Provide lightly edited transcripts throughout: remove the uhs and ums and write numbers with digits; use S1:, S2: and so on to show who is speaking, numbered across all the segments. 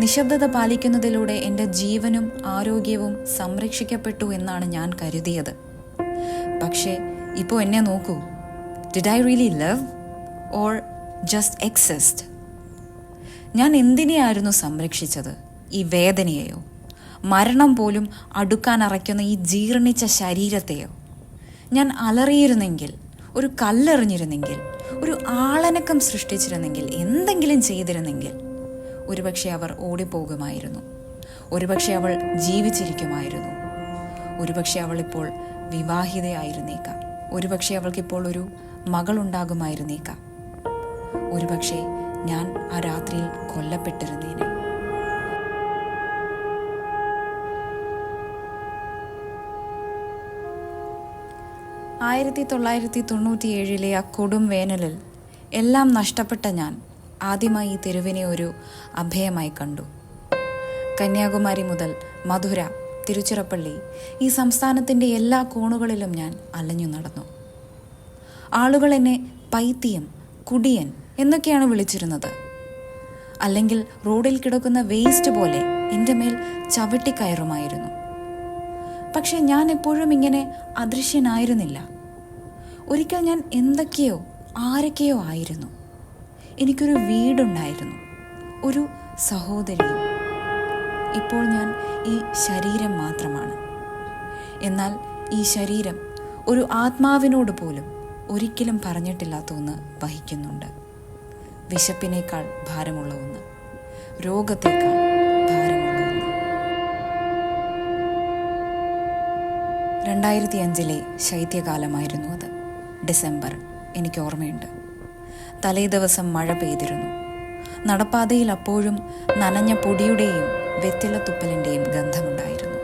S1: നിശബ്ദത പാലിക്കുന്നതിലൂടെ എൻ്റെ ജീവനും ആരോഗ്യവും സംരക്ഷിക്കപ്പെട്ടു എന്നാണ് ഞാൻ കരുതിയത്. പക്ഷേ ഇപ്പോൾ എന്നെ നോക്കൂ. Did I really love or just exist? ഞാൻ എന്തിനെയായിരുന്നു സംരക്ഷിച്ചത്? ഈ വേദനയെയോ? മരണം പോലും അടുക്കാൻ അറയ്ക്കുന്ന ഈ ജീർണിച്ച ശരീരത്തെയോ? ഞാൻ അലറിയിരുന്നെങ്കിൽ, ഒരു കല്ലെറിഞ്ഞിരുന്നെങ്കിൽ, ഒരു ആളനക്കം സൃഷ്ടിച്ചിരുന്നെങ്കിൽ, എന്തെങ്കിലും ചെയ്തിരുന്നെങ്കിൽ ഒരുപക്ഷെ അവർ ഓടിപ്പോകുമായിരുന്നു. ഒരുപക്ഷെ അവൾ ജീവിച്ചിരിക്കുമായിരുന്നു. ഒരുപക്ഷെ അവൾ ഇപ്പോൾ വിവാഹിതയായിരുന്നേക്കാം. ഒരുപക്ഷെ അവൾക്കിപ്പോൾ ഒരു മകളുണ്ടാകുമായിരുന്നേക്കാം. ഒരുപക്ഷെ ഞാൻ ആ രാത്രിയിൽ കൊല്ലപ്പെട്ടിരുന്നേനെ. ആയിരത്തി 1997 ആ കൊടും വേനലിൽ എല്ലാം നഷ്ടപ്പെട്ട ഞാൻ ആദ്യമായി ഈ തെരുവിനെ ഒരു അഭയമായി കണ്ടു. കന്യാകുമാരി മുതൽ മധുര, തിരുച്ചിറപ്പള്ളി, ഈ സംസ്ഥാനത്തിൻ്റെ എല്ലാ കോണുകളിലും ഞാൻ അലഞ്ഞു നടന്നു. ആളുകൾ എന്നെ പൈത്തിയം, കുടിയൻ എന്നൊക്കെയാണ് വിളിച്ചിരുന്നത്. അല്ലെങ്കിൽ റോഡിൽ കിടക്കുന്ന വേസ്റ്റ് പോലെ എൻ്റെ മേൽ ചവിട്ടിക്കയറുമായിരുന്നു. പക്ഷെ ഞാൻ എപ്പോഴും ഇങ്ങനെ അദൃശ്യനായിരുന്നില്ല. ഒരിക്കൽ ഞാൻ എന്തൊക്കെയോ ആരൊക്കെയോ ആയിരുന്നു. എനിക്കൊരു വീടുണ്ടായിരുന്നു, ഒരു സഹോദരിയും. ഇപ്പോൾ ഞാൻ ഈ ശരീരം മാത്രമാണ്. എന്നാൽ ഈ ശരീരം ഒരു ആത്മാവിനോട് പോലും ഒരിക്കലും പറഞ്ഞിട്ടില്ലാത്ത ഒന്ന് വഹിക്കുന്നുണ്ട്. വിശപ്പിനേക്കാൾ ഭാരമുള്ള ഒന്ന്, രോഗത്തേക്കാൾ ഭാരമുള്ള ഒന്ന്. 2005 ശൈത്യകാലമായിരുന്നു അത്. ഡിസംബർ. എനിക്ക് ഓർമ്മയുണ്ട്. തലേ ദിവസം മഴ പെയ്തിരുന്നു. നടപ്പാതയിൽ അപ്പോഴും നനഞ്ഞ പൊടിയുടെയും വെറ്റിലത്തുപ്പലിൻ്റെയും ഗന്ധമുണ്ടായിരുന്നു.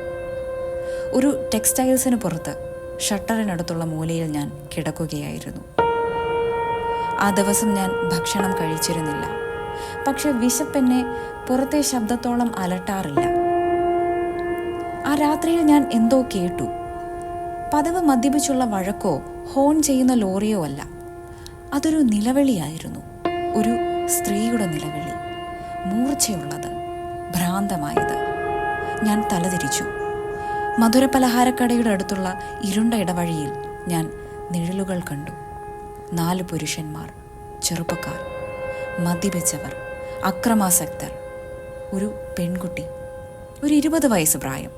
S1: ഒരു ടെക്സ്റ്റൈൽസിന് പുറത്ത് ഷട്ടറിനടുത്തുള്ള മൂലയിൽ ഞാൻ കിടക്കുകയായിരുന്നു. ആ ദിവസം ഞാൻ ഭക്ഷണം കഴിച്ചിരുന്നില്ല. പക്ഷെ വിശപ്പെന്നെ പുറത്തെ ശബ്ദത്തോളം അലട്ടാറില്ല. ആ രാത്രിയിൽ ഞാൻ എന്തോ കേട്ടു. പതിവ് മദ്യപിച്ചുള്ള വഴക്കോ ഹോൺ ചെയ്യുന്ന ലോറിയോ അല്ല. അതൊരു നിലവിളിയായിരുന്നു. ഒരു സ്ത്രീയുടെ നിലവിളി. മൂർച്ചയുള്ളത്, ഭ്രാന്തമായത്. ഞാൻ തലതിരിച്ചു. മധുര പലഹാരക്കടയുടെ അടുത്തുള്ള ഇരുണ്ട ഇടവഴിയിൽ ഞാൻ നിഴലുകൾ കണ്ടു. 4 പുരുഷന്മാർ, ചെറുപ്പക്കാർ, മദ്യപിച്ചവർ, അക്രമാസക്തർ. ഒരു പെൺകുട്ടി, ഒരു 20 വയസ്സ് പ്രായം,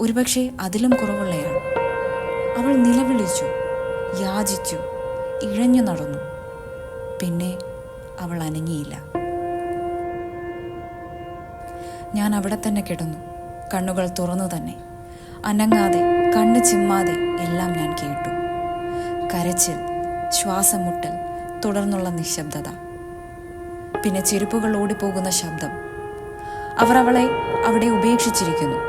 S1: ഒരുപക്ഷെ അതിലും കുറവുള്ളയാൾ. അവൾ നിലവിളിച്ചു, യാചിച്ചു, ഇഴഞ്ഞു നടന്നു. പിന്നെ അവൾ അനങ്ങിയില്ല. ഞാൻ അവിടെ തന്നെ കിടന്നു, കണ്ണുകൾ തുറന്നു തന്നെ. അനങ്ങാതെ, കണ്ണ് ചിമ്മാതെ എല്ലാം ഞാൻ കേട്ടു. കരച്ചിൽ, ശ്വാസം മുട്ടൽ, തുടർന്നുള്ള നിശബ്ദത. പിന്നെ ചെരുപ്പുകൾ ഓടിപ്പോകുന്ന ശബ്ദം. അവർ അവളെ അവിടെ ഉപേക്ഷിച്ചിരിക്കുന്നു.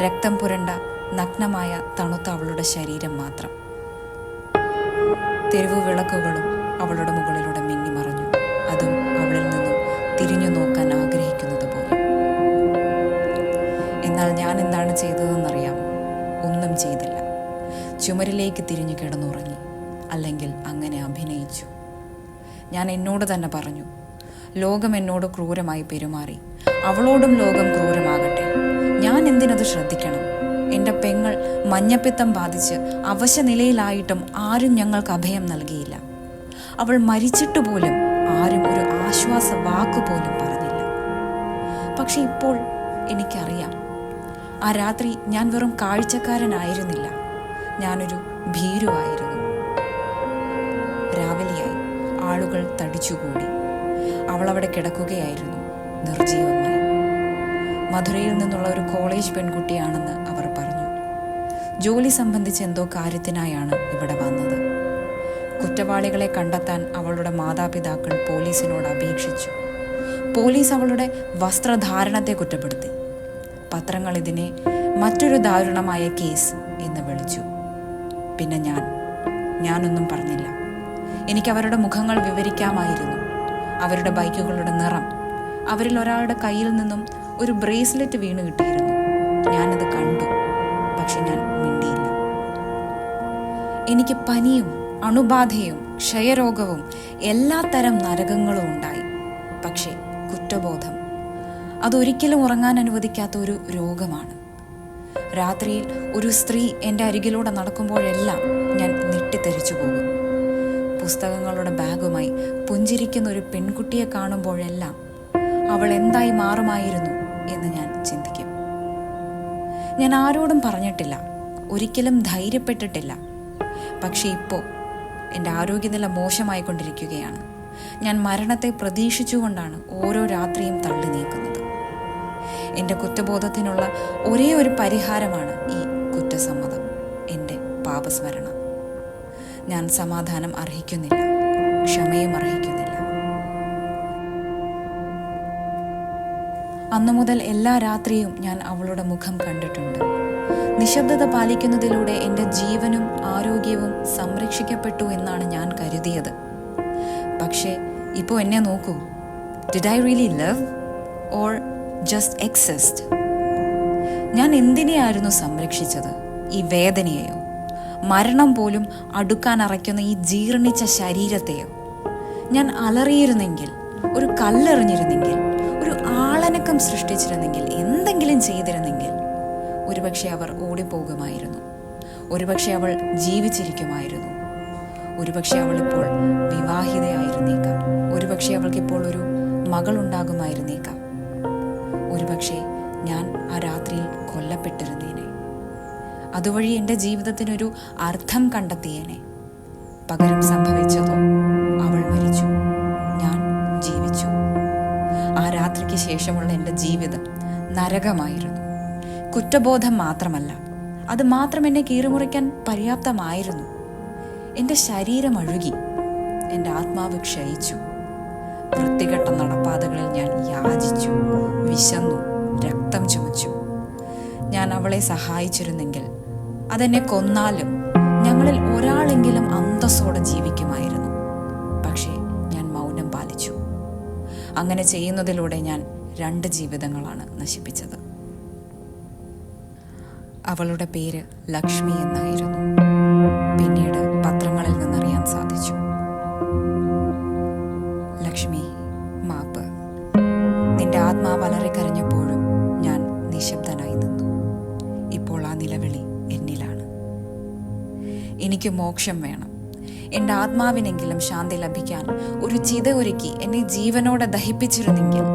S1: രക്തം പുരണ്ട നഗ്നമായ തണുത്ത അവളുടെ ശരീരം മാത്രം. തെരുവു വിളക്കുകളും അവളുടെ മുകളിലൂടെ മിന്നിമറഞ്ഞു. അതും അവളിൽ നിന്നും തിരിഞ്ഞു നോക്കാൻ ആഗ്രഹിക്കുന്നത് പോലെ. എന്നാൽ ഞാൻ എന്താണ് ചെയ്തതെന്നറിയാമോ? ഒന്നും ചെയ്തില്ല. ചുമരിലേക്ക് തിരിഞ്ഞു കിടന്നുറങ്ങി. അല്ലെങ്കിൽ അങ്ങനെ അഭിനയിച്ചു. ഞാൻ എന്നോട് തന്നെ പറഞ്ഞു, ലോകം എന്നോട് ക്രൂരമായി പെരുമാറി, അവളോടും ലോകം ക്രൂരമാകട്ടെ. ഞാൻ എന്തിനത് ശ്രദ്ധിക്കണം? എൻ്റെ പെങ്ങൾ മഞ്ഞപ്പിത്തം ബാധിച്ച് അവശനിലയിലായിട്ടും ആരും ഞങ്ങൾക്ക് അഭയം നൽകിയില്ല. അവൾ മരിച്ചിട്ട് പോലും ആരും ഒരു ആശ്വാസ വാക്കുപോലും പറഞ്ഞില്ല. പക്ഷെ ഇപ്പോൾ എനിക്കറിയാം, ആ രാത്രി ഞാൻ വെറും കാഴ്ചക്കാരനായിരുന്നില്ല, ഞാനൊരു ഭീരുവായിരുന്നു. രാവിലെയായി. ആളുകൾ തടിച്ചുകൂടി. അവളവിടെ കിടക്കുകയായിരുന്നു, നിർജീവമായി. മധുരയിൽ നിന്നുള്ള ഒരു കോളേജ് പെൺകുട്ടിയാണെന്ന് അവർ പറഞ്ഞു. ജോലി സംബന്ധിച്ച് എന്തോ കാര്യത്തിനായാണ് ഇവിടെ വന്നത്. കുറ്റവാളികളെ കണ്ടെത്താൻ അവളുടെ മാതാപിതാക്കൾ പോലീസിനോട് അപേക്ഷിച്ചു. പോലീസ് അവളുടെ വസ്ത്രധാരണത്തെ കുറ്റപ്പെടുത്തി. പത്രങ്ങൾ ഇതിനെ മറ്റൊരു ദാരുണമായ കേസ് എന്ന് വിളിച്ചു. പിന്നെ ഞാനൊന്നും പറഞ്ഞില്ല. എനിക്ക് അവരുടെ മുഖങ്ങൾ വിവരിക്കാമായിരുന്നു. അവരുടെ ബൈക്കുകളുടെ നിറം. അവരിൽ ഒരാളുടെ കയ്യിൽ നിന്നും ഒരു ബ്രേസ്ലെറ്റ് വീണ് കിട്ടിയിരുന്നു. ഞാനത് കണ്ടു. പക്ഷെ ഞാൻ മിണ്ടിയില്ല. എനിക്ക് പനിയും അണുബാധയും ക്ഷയരോഗവും എല്ലാ തരം നരകങ്ങളും ഉണ്ടായി. പക്ഷേ കുറ്റബോധം, അതൊരിക്കലും ഉറങ്ങാൻ അനുവദിക്കാത്ത ഒരു രോഗമാണ്. രാത്രിയിൽ ഒരു സ്ത്രീ എൻ്റെ അരികിലൂടെ നടക്കുമ്പോഴെല്ലാം ഞാൻ ഞെട്ടിത്തെറിച്ചു പോകും. പുസ്തകങ്ങളുടെ ബാഗുമായി പുഞ്ചിരിക്കുന്ന ഒരു പെൺകുട്ടിയെ കാണുമ്പോഴെല്ലാം അവൾ എന്തായി മാറുമായിരുന്നു എന്ന് ഞാൻ ചിന്തിക്കും. ഞാൻ ആരോടും പറഞ്ഞിട്ടില്ല, ഒരിക്കലും ധൈര്യപ്പെട്ടിട്ടില്ല. പക്ഷെ ഇപ്പോൾ എൻ്റെ ആരോഗ്യനില മോശമായിക്കൊണ്ടിരിക്കുകയാണ്. ഞാൻ മരണത്തെ പ്രതീക്ഷിച്ചുകൊണ്ടാണ് ഓരോ രാത്രിയും തള്ളി നീക്കുന്നത്. എൻ്റെ കുറ്റബോധത്തിനുള്ള ഒരേ ഒരു പരിഹാരമാണ് ഈ കുറ്റസമ്മതം, എൻ്റെ പാപസ്മരണ. ഞാൻ സമാധാനം അർഹിക്കുന്നില്ല, ക്ഷമയും അർഹിക്കുന്നില്ല. അന്നു മുതൽ എല്ലാ രാത്രിയും ഞാൻ അവളുടെ മുഖം കണ്ടിട്ടുണ്ട്. നിശബ്ദത പാലിക്കുന്നതിലൂടെ എൻ്റെ ജീവനും ആരോഗ്യവും സംരക്ഷിക്കപ്പെട്ടു എന്നാണ് ഞാൻ കരുതിയത്. പക്ഷേ ഇപ്പോൾ എന്നെ നോക്കൂ. Did I really love or just exist? ഞാൻ എന്തിനെയായിരുന്നു സംരക്ഷിച്ചത്? ഈ വേദനയെയോ? മരണം പോലും അടുക്കാൻ അറയ്ക്കുന്ന ഈ ജീർണിച്ച ശരീരത്തെയോ? ഞാൻ അലറിയിരുന്നെങ്കിൽ, ഒരു കല്ലെറിഞ്ഞിരുന്നെങ്കിൽ, ഒരു ആളനക്കം സൃഷ്ടിച്ചിരുന്നെങ്കിൽ, എന്തെങ്കിലും ചെയ്തിരുന്നെങ്കിൽ ഒരുപക്ഷെ അവർ ഓടിപ്പോകുമായിരുന്നു. ഒരുപക്ഷെ അവൾ ജീവിച്ചിരിക്കുമായിരുന്നു. ഒരുപക്ഷെ അവൾ ഇപ്പോൾ വിവാഹിതയായിരുന്നേക്കാം. ഒരുപക്ഷെ അവൾക്കിപ്പോൾ ഒരു മകളുണ്ടാകുമായിരുന്നേക്കാം. ഒരുപക്ഷെ ഞാൻ ആ രാത്രിയിൽ കൊല്ലപ്പെട്ടിരുന്നേനെ. അതുവഴി എൻ്റെ ജീവിതത്തിനൊരു അർത്ഥം കണ്ടെത്തിയേനെ. പകരം സംഭവിച്ചതോ, അവൾ മരിച്ചു, ഞാൻ ജീവിച്ചു. ആ രാത്രിക്ക് ശേഷമുള്ള എൻ്റെ ജീവിതം നരകമായിരുന്നു. കുറ്റബോധം മാത്രമല്ല, അത് മാത്രം എന്നെ കീറിമുറിക്കാൻ പര്യാപ്തമായിരുന്നു. എൻ്റെ ശരീരം അഴുകി, എൻ്റെ ആത്മാവ് ക്ഷയിച്ചു. വൃത്തികെട്ട നടപ്പാതകളിൽ ഞാൻ യാചിച്ചു, വിശന്നു, രക്തം ചുമച്ചു. ഞാൻ അവളെ സഹായിച്ചിരുന്നെങ്കിൽ, അതെന്നെ കൊന്നാലും ഞങ്ങളിൽ ഒരാളെങ്കിലും അന്തസ്സോടെ ജീവിക്കുമായിരുന്നു. പക്ഷേ ഞാൻ മൗനം പാലിച്ചു. അങ്ങനെ ചെയ്യുന്നതിലൂടെ ഞാൻ 2 ജീവിതങ്ങളാണ് നശിപ്പിച്ചത്. അവളുടെ പേര് ലക്ഷ്മി എന്നായിരുന്നു. പിന്നീട് പത്രങ്ങളിൽ നിന്നറിയാൻ സാധിച്ചു. ലക്ഷ്മി, മാപ്പ്. നിന്റെ ആത്മാവ് അലറിക്കരഞ്ഞപ്പോഴും ഞാൻ നിശബ്ദനായി നിന്നു. ഇപ്പോൾ ആ നിലവിളി എന്നിലാണ്. എനിക്ക് മോക്ഷം വേണം. എൻ്റെ ആത്മാവിനെങ്കിലും ശാന്തി ലഭിക്കാൻ ഒരു ചിത ഒരുക്കി എന്നെ ജീവനോടെ ദഹിപ്പിച്ചിരുന്നെങ്കിൽ